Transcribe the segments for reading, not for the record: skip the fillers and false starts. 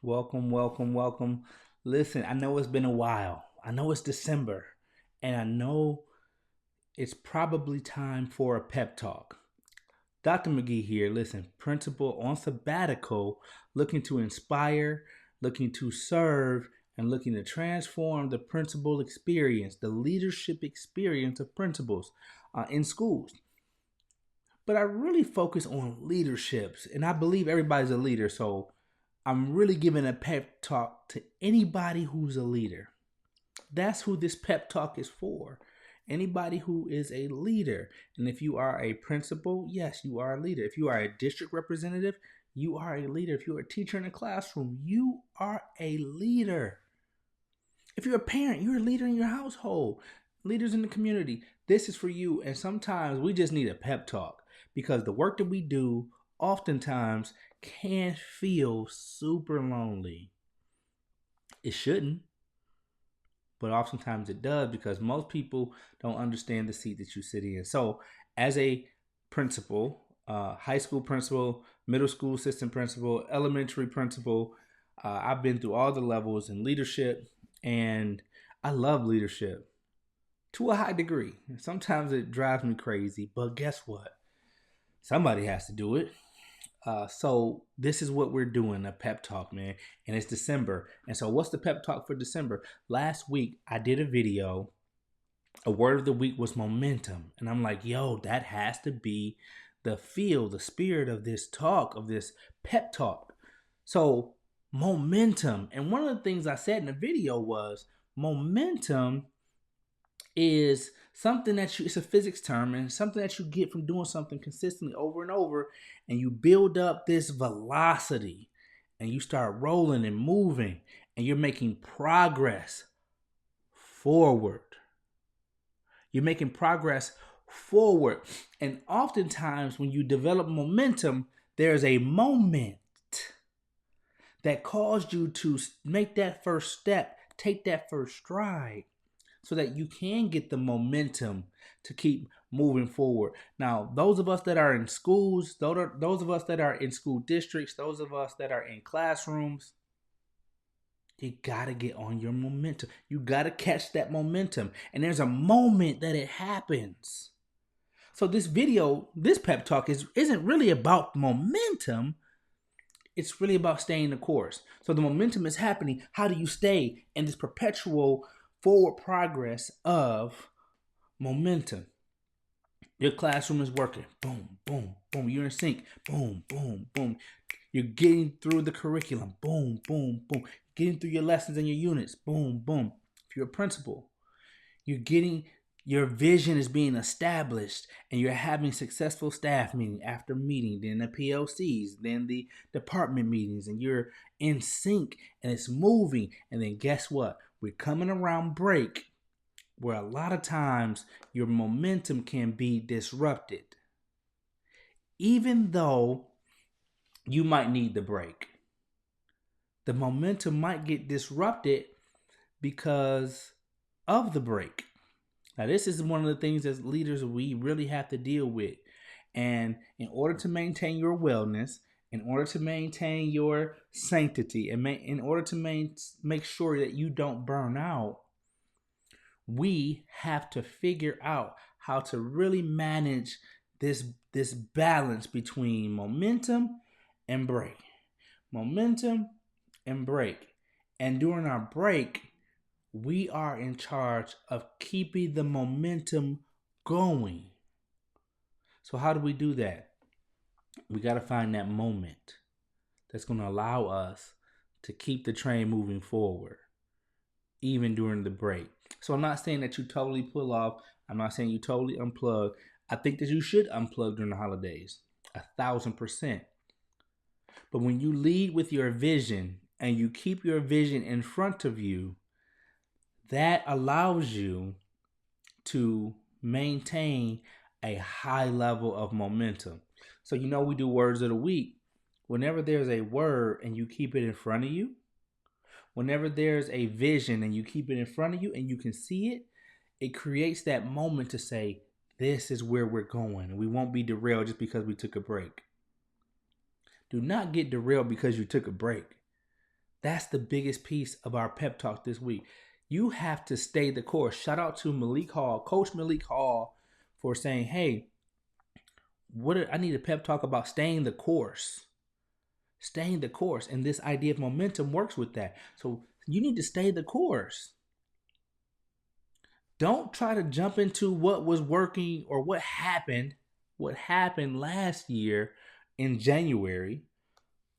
Welcome, welcome, welcome. Listen, I know it's been a while. I know it's December, and I know it's probably time for a pep talk. Dr. McGee here. Listen, principal on sabbatical, looking to inspire, looking to serve, and looking to transform the principal experience, the leadership experience of principals in schools. But I really focus on leaderships, and I believe everybody's a leader. So I'm really giving a pep talk to anybody who's a leader. That's who this pep talk is for. Anybody who is a leader. And if you are a principal, yes, you are a leader. If you are a district representative, you are a leader. If you're a teacher in a classroom, you are a leader. If you're a parent, you're a leader in your household, leaders in the community. This is for you. And sometimes we just need a pep talk because the work that we do oftentimes can feel super lonely. It shouldn't, but oftentimes it does because most people don't understand the seat that you sit in. So, as a principal, high school principal, middle school assistant principal, elementary principal, I've been through all the levels in leadership, and I love leadership to a high degree. Sometimes it drives me crazy, but guess what? Somebody has to do it. So this is what we're doing, a pep talk, man. And it's December. And so what's the pep talk for December? Last week I did a video. A word of the week was momentum. And I'm like, yo, that has to be the feel, the spirit of this talk, of this pep talk. So momentum. And one of the things I said in the video was momentum is something that it's a physics term and something that you get from doing something consistently over and over, and you build up this velocity and you start rolling and moving and you're making progress forward. You're making progress forward. And oftentimes when you develop momentum, there's a moment that caused you to make that first step, take that first stride, so that you can get the momentum to keep moving forward. Now, those of us that are in schools, those of us that are in school districts, those of us that are in classrooms, you gotta get on your momentum. You gotta catch that momentum. And there's a moment that it happens. So this video, this pep talk isn't really about momentum. It's really about staying the course. So the momentum is happening. How do you stay in this perpetual forward progress of momentum? Your classroom is working. Boom, boom, boom. You're in sync. Boom, boom, boom. You're getting through the curriculum. Boom, boom, boom. Getting through your lessons and your units. Boom, boom. If you're a principal, your vision is being established and you're having successful staff meeting after meeting, then the PLCs, then the department meetings, and you're in sync and it's moving. And then guess what? We're coming around break where a lot of times your momentum can be disrupted. Even though you might need the break, the momentum might get disrupted because of the break. Now, this is one of the things as leaders we really have to deal with. And in order to maintain your wellness, in order to maintain your sanctity, and in order to make sure that you don't burn out, we have to figure out how to really manage this balance between momentum and break. Momentum and break. And during our break, we are in charge of keeping the momentum going. So how do we do that? We got to find that moment that's going to allow us to keep the train moving forward, even during the break. So I'm not saying that you totally pull off. I'm not saying you totally unplug. I think that you should unplug during the holidays, 1,000%. But when you lead with your vision and you keep your vision in front of you, that allows you to maintain a high level of momentum. So, we do words of the week. Whenever there's a word and you keep it in front of you, whenever there's a vision and you keep it in front of you and you can see it, it creates that moment to say, this is where we're going. We won't be derailed just because we took a break. Do not get derailed because you took a break. That's the biggest piece of our pep talk this week. You have to stay the course. Shout out to Malik Hall, Coach Malik Hall, for saying, "Hey, I need a pep talk about staying the course." Staying the course, and this idea of momentum works with that. So you need to stay the course. Don't try to jump into what was working or what happened last year in January,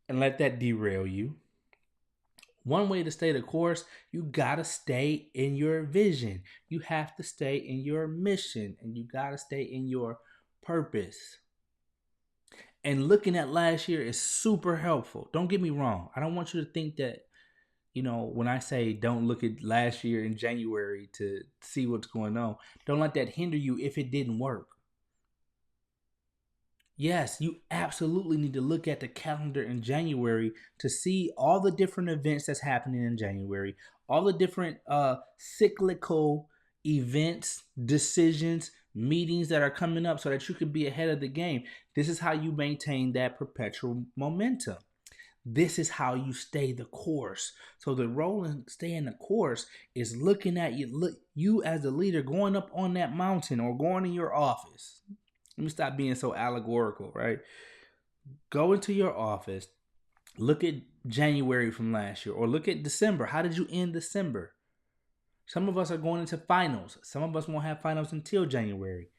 and let that derail you. One way to stay the course, you gotta stay in your vision. You have to stay in your mission, and you gotta stay in your purpose. And looking at last year is super helpful. Don't get me wrong. I don't want you to think that, when I say don't look at last year in January to see what's going on, don't let that hinder you if it didn't work. Yes, you absolutely need to look at the calendar in January to see all the different events that's happening in January, all the different cyclical events, decisions, meetings that are coming up so that you can be ahead of the game. This is how you maintain that perpetual momentum. This is how you stay the course. So the role in staying the course is looking at you as a leader going up on that mountain or going in your office. Let me stop being so allegorical, right? Go into your office, look at January from last year, or look at December. How did you end December? Some of us are going into finals. Some of us won't have finals until January.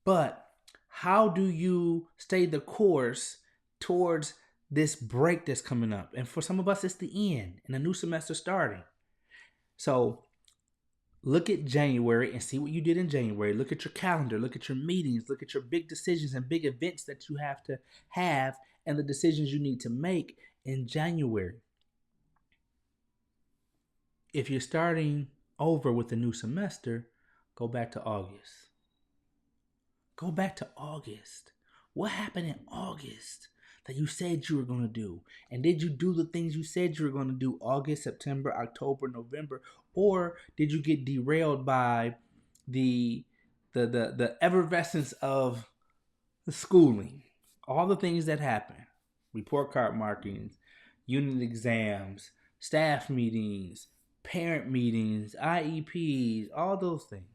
But how do you stay the course towards this break that's coming up? And for some of us, it's the end and a new semester starting. So look at January and see what you did in January. Look at your calendar. Look at your meetings. Look at your big decisions and big events that you have to have and the decisions you need to make in January. If you're starting over with a new semester, go back to August. Go back to August. What happened in August that you said you were going to do? And did you do the things you said you were going to do August, September, October, November? Or did you get derailed by the effervescence of the schooling? All the things that happen. Report card markings, unit exams, staff meetings, parent meetings, IEPs, all those things.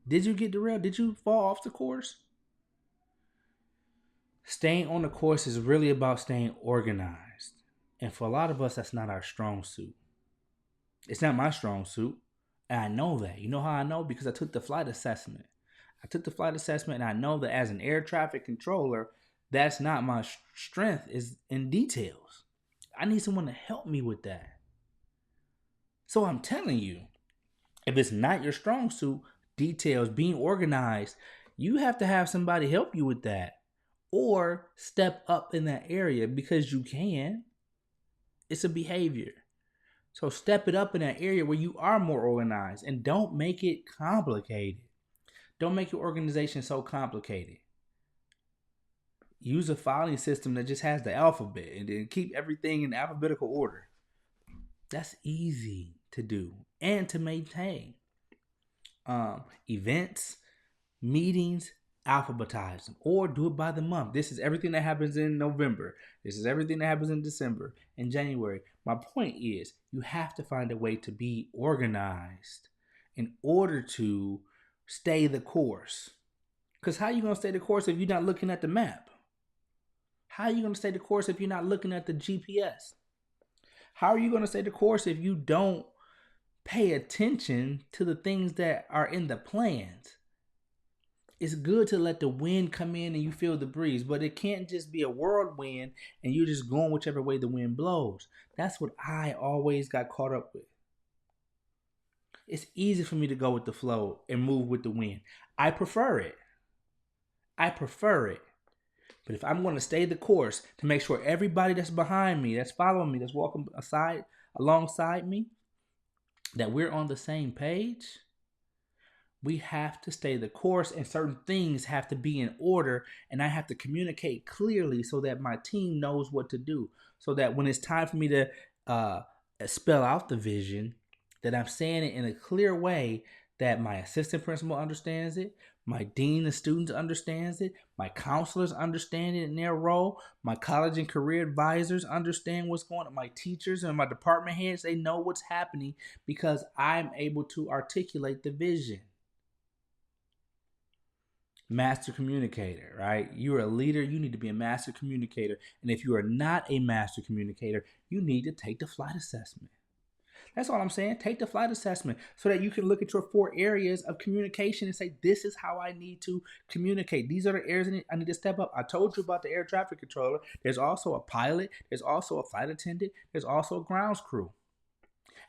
Did you get derailed? Did you fall off the course? Staying on the course is really about staying organized. And for a lot of us, that's not our strong suit. It's not my strong suit. And I know that. You know how I know? Because I took the flight assessment. And I know that as an air traffic controller, that's not my strength, is in details. I need someone to help me with that. So I'm telling you, if it's not your strong suit, details, being organized, you have to have somebody help you with that. Or step up in that area because you can. It's a behavior. So step it up in that area where you are more organized, and don't make it complicated. Don't make your organization so complicated. Use a filing system that just has the alphabet and then keep everything in alphabetical order. That's easy to do and to maintain. Events, meetings, alphabetize them, or do it by the month. This is everything that happens in November. This is everything that happens in December and January. My point is, you have to find a way to be organized in order to stay the course. Because how are you going to stay the course if you're not looking at the map? How are you going to stay the course if you're not looking at the GPS? How are you going to stay the course if you don't pay attention to the things that are in the plans? It's good to let the wind come in and you feel the breeze, but it can't just be a whirlwind and you're just going whichever way the wind blows. That's what I always got caught up with. It's easy for me to go with the flow and move with the wind. I prefer it. But if I'm going to stay the course to make sure everybody that's behind me, that's following me, that's walking alongside me, that we're on the same page, we have to stay the course, and certain things have to be in order, and I have to communicate clearly so that my team knows what to do, so that when it's time for me to spell out the vision, that I'm saying it in a clear way that my assistant principal understands it, my dean of students understands it, my counselors understand it in their role, my college and career advisors understand what's going on, my teachers and my department heads, they know what's happening because I'm able to articulate the vision. Master communicator, right? You're a leader, you need to be a master communicator. And if you are not a master communicator, you need to take the flight assessment. That's all I'm saying. Take the flight assessment so that you can look at your 4 areas of communication and say, this is how I need to communicate. These are the areas I need to step up. I told you about the air traffic controller. There's also a pilot. There's also a flight attendant. There's also a grounds crew.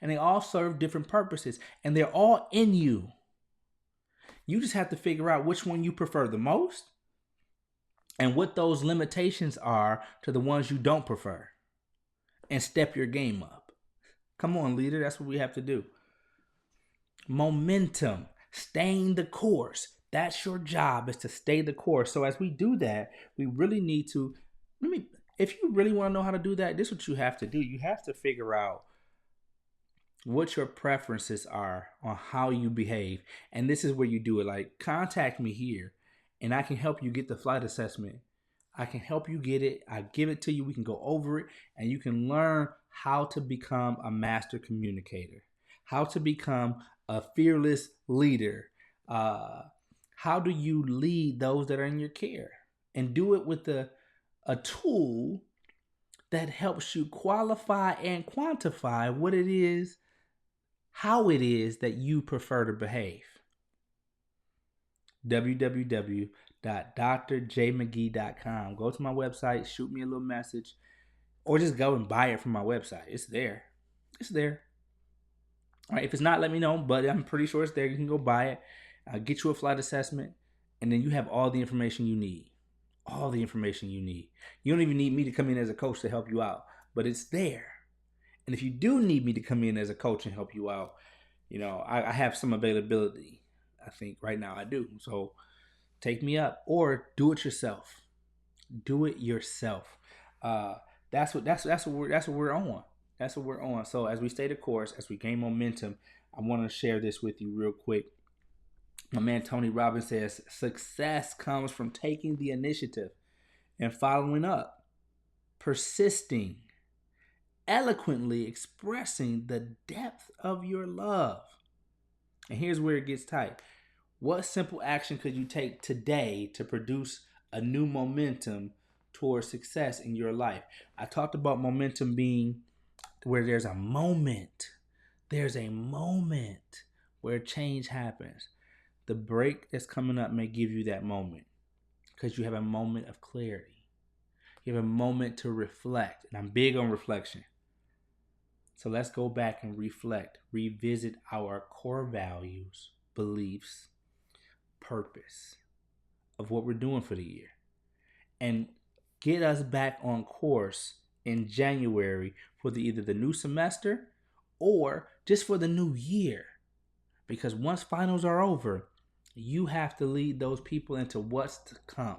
And they all serve different purposes. And they're all in you. You just have to figure out which one you prefer the most and what those limitations are to the ones you don't prefer. And step your game up. Come on, leader. That's what we have to do. Momentum. Staying the course. That's your job, is to stay the course. So as we do that, we really need to, if you really want to know how to do that, this is what you have to do. You have to figure out what your preferences are on how you behave. And this is where you do it. Like, contact me here and I can help you get the flight assessment. I can help you get it. I give it to you. We can go over it and you can learn how to become a master communicator, how to become a fearless leader. How do you lead those that are in your care, and do it with a tool that helps you qualify and quantify what it is, how it is that you prefer to behave. www.drjmcgee.com. Go to my website, shoot me a little message, or just go and buy it from my website. It's there. It's there. All right, if it's not, let me know, but I'm pretty sure it's there. You can go buy it, get you a flight assessment, and then you have all the information you need. All the information you need. You don't even need me to come in as a coach to help you out, but it's there. And if you do need me to come in as a coach and help you out, I have some availability. I think right now I do. So take me up, or do it yourself. Do it yourself. That's what we're on. That's what we're on. So as we stay the course, as we gain momentum, I want to share this with you real quick. My man Tony Robbins says, success comes from taking the initiative and following up, persisting, eloquently expressing the depth of your love. And here's where it gets tight. What simple action could you take today to produce a new momentum towards success in your life? I talked about momentum being where there's a moment. There's a moment where change happens. The break that's coming up may give you that moment because you have a moment of clarity. You have a moment to reflect. And I'm big on reflection. So let's go back and reflect, revisit our core values, beliefs, purpose of what we're doing for the year, and get us back on course in January for either the new semester or just for the new year. Because once finals are over, you have to lead those people into what's to come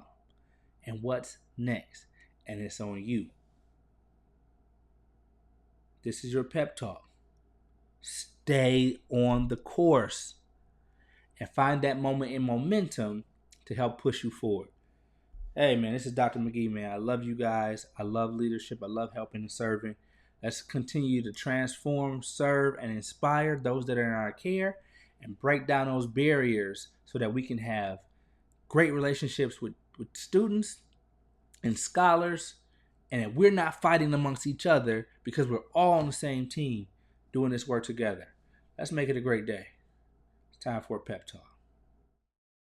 and what's next. And it's on you. This is your pep talk. Stay on the course and find that moment in momentum to help push you forward. Hey, man, this is Dr. McGee, man. I love you guys. I love leadership. I love helping and serving. Let's continue to transform, serve, and inspire those that are in our care and break down those barriers so that we can have great relationships with students and scholars, and that we're not fighting amongst each other because we're all on the same team doing this work together. Let's make it a great day. It's time for a pep talk.